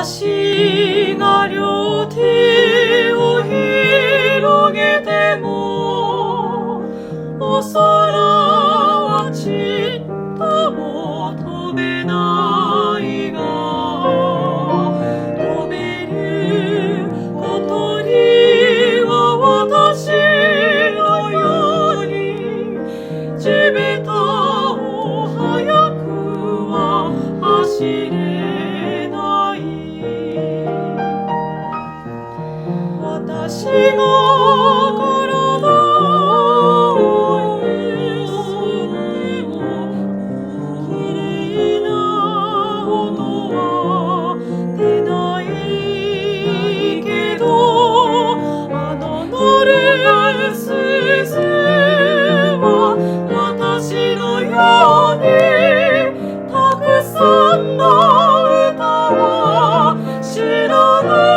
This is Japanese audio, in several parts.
私が両手を広げてもお空はちっとも飛べないが飛べる小鳥は私のように地べたを速くは走れない私の体を揺すってもきれいな音は出ないけどあのノルスズは私のようにたくさんの歌は知らない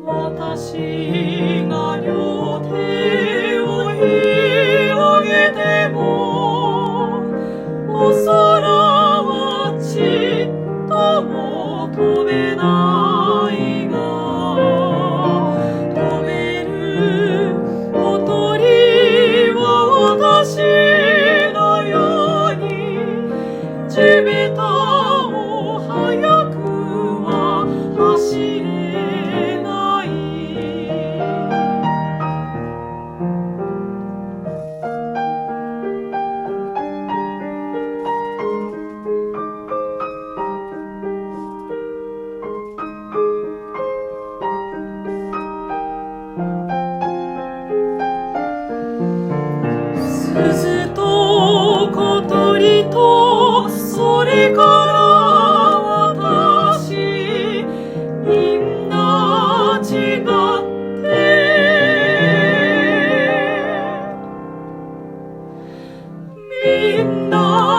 私が両手を広げてもお空はちっとも飛べないが飛べる小鳥は私のように地べたを速くは走れない鈴と小鳥とそれから私みんな違ってみんな